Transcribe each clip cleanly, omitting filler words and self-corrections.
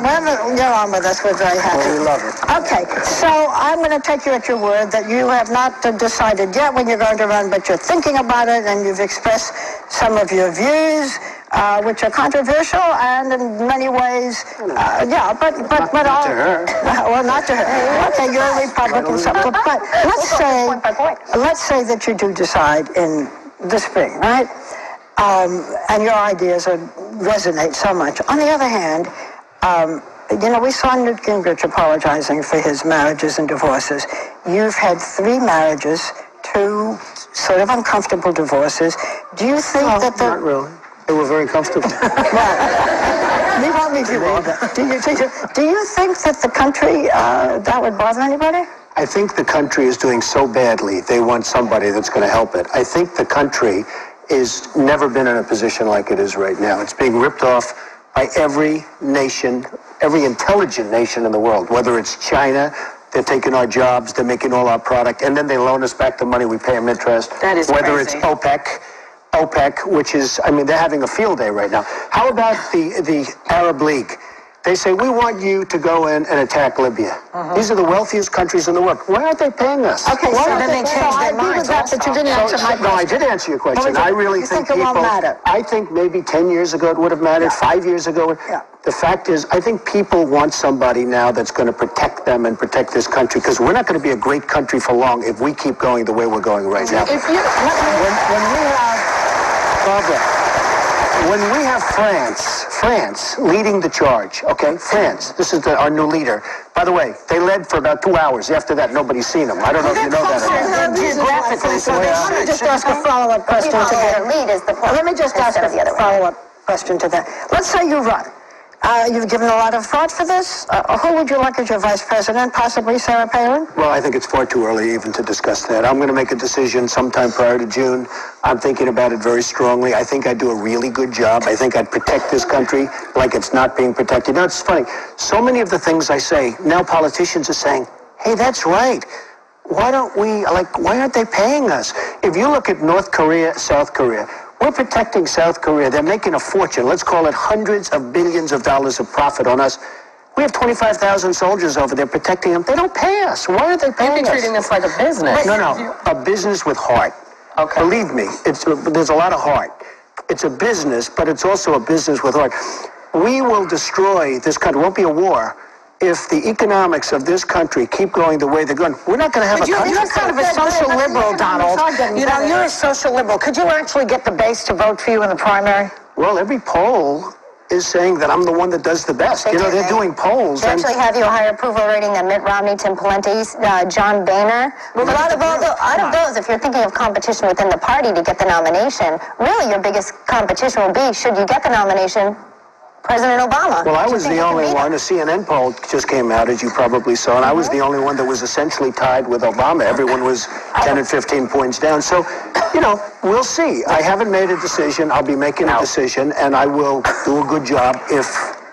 you're on with us, we're very happy. Well, we love it. Okay, so I'm going to take you at your word that you have not decided yet when you're going to run, but you're thinking about it, and you've expressed some of your views, which are controversial, and in many ways, but not to her. Well, not to her. Okay, you're a Republican, but let's say that you do decide in the spring, right? And your ideas resonate so much. On the other hand, we saw Newt Gingrich apologizing for his marriages and divorces. You've had 3 marriages, 2 sort of uncomfortable divorces. Do you think that not really. They were very comfortable. We won't leave you all that. Do you think that the country, that would bother anybody? I think the country is doing so badly, they want somebody that's going to help it. I think the country is never been in a position like it is right now. It's being ripped off by every nation, every intelligent nation in the world, whether it's China. They're taking our jobs, they're making all our product, and then they loan us back the money, we pay them interest. That is whether crazy. It's OPEC, which is, they're having a field day right now. How about the Arab League? They say, we want you to go in and attack Libya. These are the wealthiest countries in the world. Why aren't they paying us? Okay, so then they changed their minds. But you didn't answer my question. No, I did answer your question. I really think it won't matter? I think maybe 10 years ago it would have mattered, 5 years ago. Yeah. The fact is, I think people want somebody now that's going to protect them and protect this country, because we're not going to be a great country for long if we keep going the way we're going right now. When we have France leading the charge, okay? France, this is our new leader. By the way, they led for about 2 hours. After that, nobody's seen them. I don't know if you know that or not. Geographically, so let me just ask a follow-up question to that. Let me just ask a follow-up question to that. Let's say you run. You've given a lot of thought for this. Who would you like as your vice president? Possibly Sarah Palin? Well, I think it's far too early even to discuss that. I'm going to make a decision sometime prior to June. I'm thinking about it very strongly. I think I'd do a really good job. I think I'd protect this country like it's not being protected. It's funny. So many of the things I say, now politicians are saying, hey, that's right. Why aren't they paying us? If you look at North Korea, South Korea, we're protecting South Korea. They're making a fortune. Let's call it hundreds of billions of dollars of profit on us. We have 25,000 soldiers over there protecting them. They don't pay us. Why aren't they paying us? You'd be treating this like a business. No. A business with heart. Okay. Believe me, there's a lot of heart. It's a business, but it's also a business with heart. We will destroy this country. It won't be a war. If the economics of this country keep going the way they're going, we're not going to have a country. You're kind of a social liberal, Donald. You're a social liberal. Could you actually get the base to vote for you in the primary? Well, every poll is saying that I'm the one that does the best. They're doing polls. They actually have you a higher approval rating than Mitt Romney, Tim Pawlenty, John Boehner. Well, out of those, if you're thinking of competition within the party to get the nomination, really your biggest competition will be, should you get the nomination, President Obama. Well, I was the only one. A CNN poll just came out, as you probably saw, and I was the only one that was essentially tied with Obama. Everyone was 10 and 15 points down. So, we'll see. I haven't made a decision. I'll be making a decision, and I will do a good job if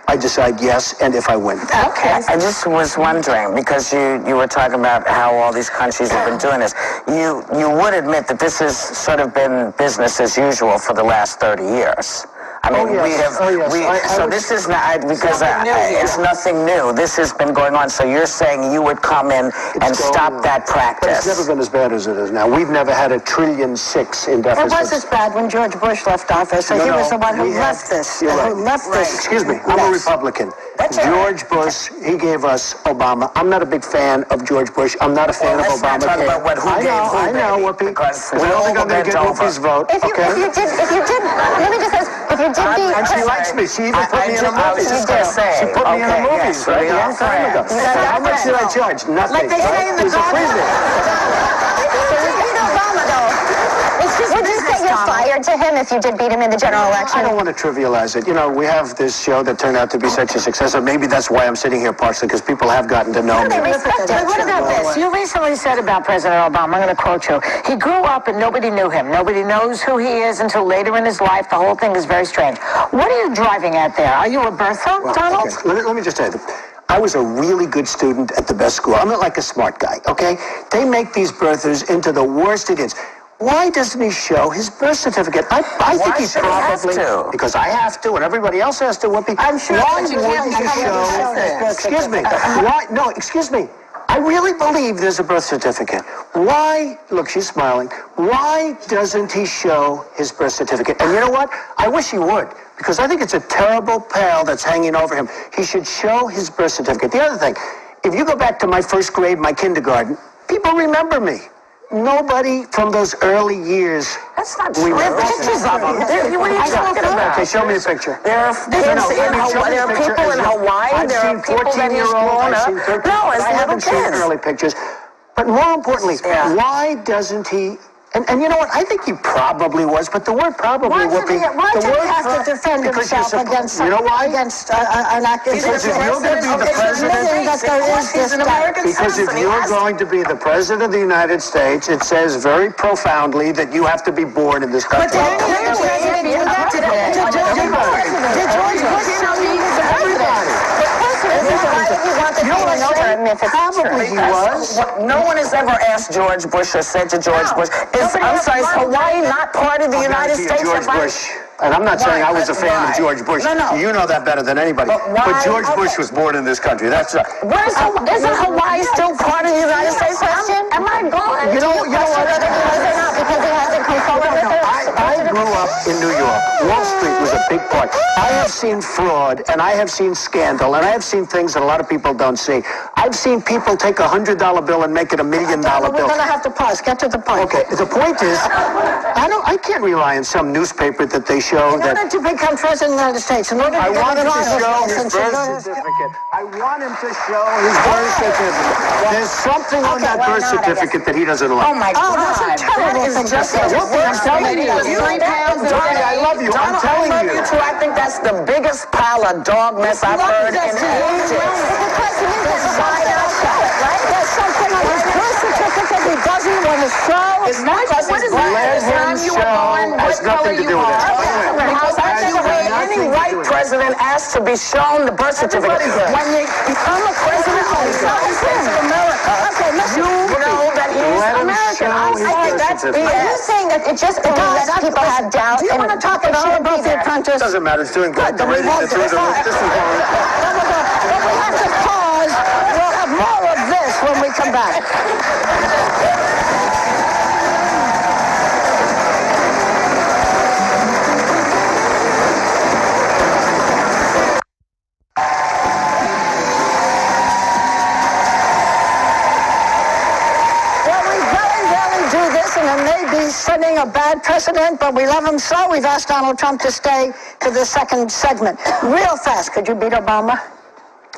I decide yes and if I win. Okay. I just was wondering, because you were talking about how all these countries have been doing this. You would admit that this has sort of been business as usual for the last 30 years. So this is not, because it's nothing new. This has been going on. So you're saying you would come in and stop that practice. But it's never been as bad as it is now. We've never had $1.6 trillion in deficit. It was as bad when George Bush left office. So he was the one who left this. Excuse me. I'm a Republican. George Bush, he gave us Obama. I'm not a big fan of George Bush. I'm not a fan of Obama. I know, Whoopi. We're only going to get Whoopi's vote. If you did, let me just ask, if you did beat... And she likes me. She even put me in a movie. She put me in the movies, right? A long time ago. How much did I charge? Nothing. Like they say in the Would you say you're fired to him if you did beat him in the general election? I don't want to trivialize it. We have this show that turned out to be such a success, and maybe that's why I'm sitting here partially, because people have gotten to know me. What about this? You recently said about President Obama, I'm going to quote you, he grew up and nobody knew him. Nobody knows who he is until later in his life. The whole thing is very strange. What are you driving at there? Are you a birther, Donald? Okay. Let me just tell you. I was a really good student at the best school. I'm not like a smart guy, okay? They make these birthers into the worst idiots. Why doesn't he show his birth certificate? I think he probably... Have to? Because I have to, and everybody else has to. I'm sure Why that you wouldn't can't you show Excuse me. Why? No, excuse me. I really believe there's a birth certificate. Why? Look, she's smiling. Why doesn't he show his birth certificate? And you know what? I wish he would, because I think it's a terrible pall that's hanging over him. He should show his birth certificate. The other thing, if you go back to my first grade, my kindergarten, people remember me. Nobody from those early years. That's not true. There are pictures of them. What are you talking about? Okay, show me a picture. There are people in Hawaii. There are people that he's grown up. No, as I haven't little seen kids. early pictures. But more importantly, why doesn't he? And you know what? I think he probably was, but the word probably would be. Why did he have to defend himself against? You know why? Against an accusation. Because if you're going to be the president, that there is this because if you're going to be the president of the United States, it says very profoundly that you have to be born in this country. Did George Bush show you the president? Probably he was. No one has ever asked George Bush or said to George Bush, I'm sorry, is Hawaii not part of the United States? George Bush. And I'm not saying I was a fan of George Bush. No. You know that better than anybody. But George Bush was born in this country. That's right. Isn't Hawaii still part of the United States? Am I going? You know what? Because he hasn't come forward with it. I grew up in New York. Wall Street was a big part. I have seen fraud, and I have seen scandal, and I have seen things that a lot of people don't see. I've seen people take a $100 bill and make it $1 million bill. We're going to have to pause. Get to the point. Okay, the point is, I can't rely on some newspaper that they show In that. order to become president of the United States, in order to I get want a him to driver's show his license, birth certificate. I want him to show his birth certificate. There's something on that birth certificate that he doesn't like. Oh my God. that's a terrible thing to say. I'm telling you. Donnie, I love you. I'm telling I love you. you too. I think that's the biggest pile of dog mess I've heard in ages. There's something on his birth certificate he doesn't want to show. It's not because it's black. Let him show. Has nothing to do with that. Because I think any white president asks to be shown the birth certificate. When you become a president of the United States of America, you know that he's American. I think that's BS. Are you saying that it just lets people have doubt? Do you want to talk at all about The Apprentice? Doesn't matter. It's doing great. Then we won't do it. This is Then we have to pause. We'll have more of this when we come back. And it may be setting a bad precedent, but we love him so. We've asked Donald Trump to stay to the second segment. Real fast, could you beat Obama?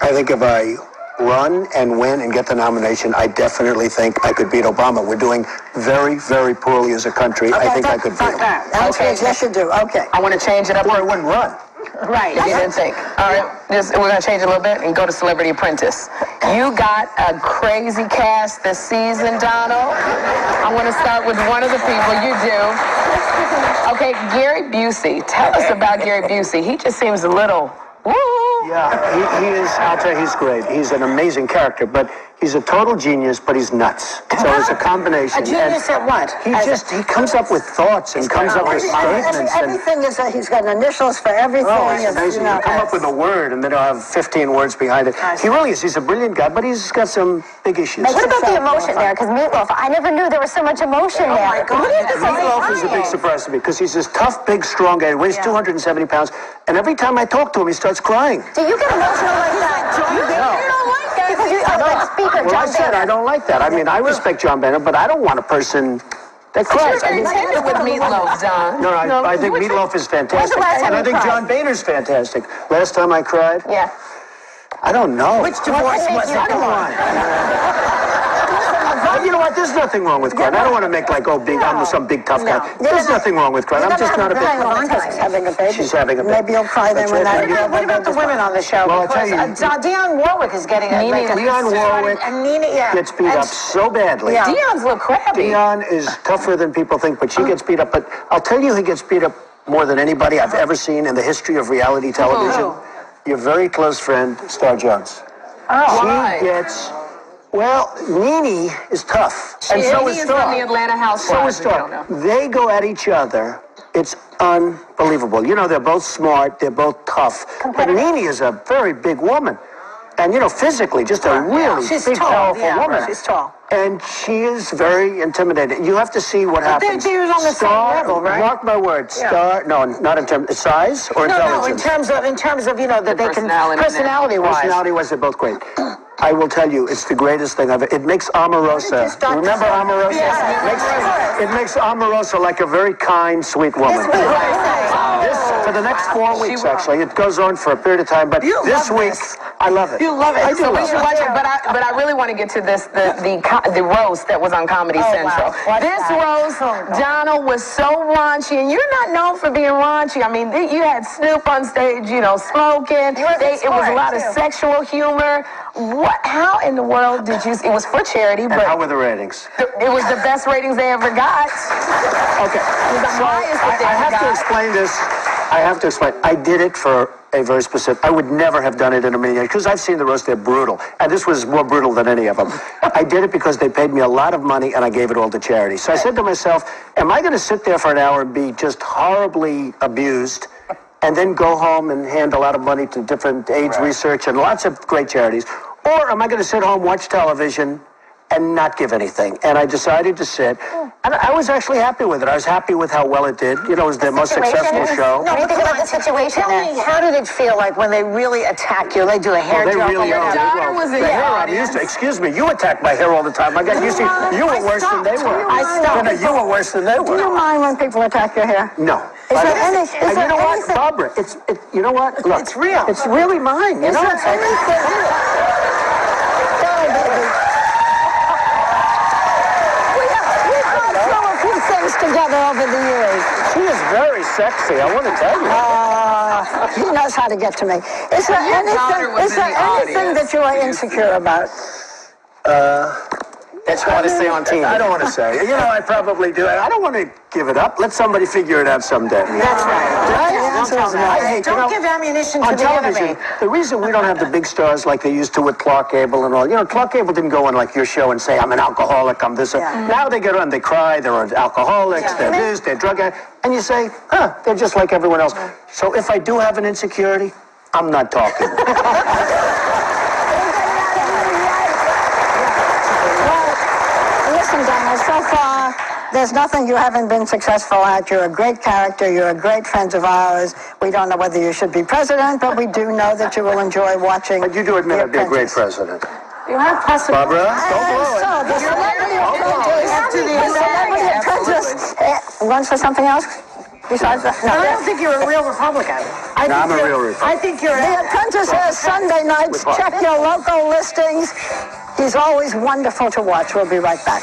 I think if I run and win and get the nomination, I definitely think I could beat Obama. We're doing very, very poorly as a country. I think I could beat him. Okay, yes you do. Okay. I want to change it up. Or I wouldn't run. Right. You didn't think. All right. We're going to change it a little bit and go to Celebrity Apprentice. You got a crazy cast this season, Donald. I want to start with one of the people. You do. Okay, Gary Busey. Tell us about Gary Busey. He just seems a little... Woo. Yeah, he is. I'll tell you, he's great. He's an amazing character, but he's a total genius, but he's nuts. So it's a combination. A genius at what? He comes up with thoughts and comes up with statements. Everything is that he's got initials for everything. Oh, it's amazing. He'll come up with a word, and then he'll have 15 words behind it. He really is. He's a brilliant guy, but he's got some big issues. What about the emotion there? Because Meatloaf, I never knew there was so much emotion there. my God. Meatloaf is a big surprise to me because he's this tough, big, strong guy. He weighs 270 pounds, and every time I talk to him, he starts crying. Do you get emotional like that? You don't like that. Because you like Speaker Well, I John said Boehner. I don't like that. I mean, I respect John Boehner, but I don't want a person that cries. I mean, with Meatloaf, John. no, I think Meatloaf is fantastic. last time And I you think cried? John Boehner's fantastic. Last time I cried? Yeah. I don't know. Which divorce was it? Come on. You know what? There's nothing wrong with crying. I don't want to make like, I'm some big tough guy. There's nothing wrong with crying. I'm just not a big... Ivanka's having a baby. She's having a baby. Maybe you'll cry then That's when right. that... What about the women on the show? Well, I'll tell you. Dionne Warwick is getting a... Dionne Warwick And Nina, gets beat up so badly. Dion's a little crabby. Dionne is tougher than people think, but she gets beat up. But I'll tell you who gets beat up more than anybody I've ever seen in the history of reality television. Your very close friend, Star Jones. Why? She gets... Well, Nene is tough. And so is He is Star. from the Atlanta So Housewives. is if you don't Star. know. They go at each other. It's unbelievable. You know, they're both smart. They're both tough. But Nene is a very big woman. And, physically, just a really She's big, tall, powerful yeah, woman. she's tall. And she is very intimidating. You have to see what happens. She was on the same level, right? Mark my words. Yeah. No, not in terms of size or No, intelligence. in terms of that they can personality-wise. Personality-wise, they're both great. I will tell you, it's the greatest thing It makes Omarosa. Remember Omarosa? Yeah. It makes Omarosa like a very kind, sweet woman. This for the next 4 weeks, actually. It goes on for a period of time, but this week, I love it. You love it. I do So we love should it. watch it, but I really want to get to this the roast that was on Comedy Central. Watch This that. roast, Donald was so raunchy, and you're not known for being raunchy. I mean, you had Snoop on stage, smoking. It was a lot of sexual humor. How in the world did you? It was for charity, And but how were the ratings? it was the best ratings they ever got. Okay. So highest that they I have to got. explain this. I have to explain. I did it for a very specific. I would never have done it in a million years because I've seen the roast. They're brutal, and this was more brutal than any of them. I did it because they paid me a lot of money, and I gave it all to charity. So I said to myself, "Am I going to sit there for an hour and be just horribly abused, and then go home and hand a lot of money to different AIDS research and lots of great charities, or am I going to sit home, watch television?" And not give anything. And I decided to sit. And I was actually happy with it. I was happy with how well it did. It was the most successful show. What do you think about the situation Tell there? me, how did it feel like when they really attack you? They do a hair They job. really your are. daughter was in the the hair I'm audience. used to. Excuse me, you attack my hair all the time. I got used to you were worse than they were. I stopped. No, you were worse than they Do you were. mind when people attack your hair? No. Is there any- is And you there know what, anything- Barbara? You know what? Look, It's real. It's really mine. You Is know, there it's anything? Sorry, baby. We've gone through a few things together over the years. She is very sexy. I want to tell you. He knows how to get to me. Is there daughter anything? was Is there in the anything audience. that you are insecure about? That you want to say on TV. I don't want to say. I probably do. I don't want to give it up. Let somebody figure it out someday. That's right. I hate, Don't give ammunition to on the television, enemy. the reason we don't have the big stars like they used to with Clark Gable and all, Clark Gable didn't go on like your show and say, I'm an alcoholic, I'm this. Now they get on, they cry, they're alcoholics, they're this, they're drug addicts, and you say, they're just like everyone else. So if I do have an insecurity, I'm not talking. Listen, Donald, so far, there's nothing you haven't been successful at. You're a great character. You're a great friend of ours. We don't know whether you should be president, but we do know that you will enjoy watching. But you do admit The I'd be a great Apprentice. president. You have possibility. Barbara, don't blow it. So, the Celebrity Apprentice, runs for something else besides that? I don't think you're a real Republican. No, I'm a real Republican. I think you're The Apprentice airs Sunday nights. Check your local listings. He's always wonderful to watch. We'll be right back.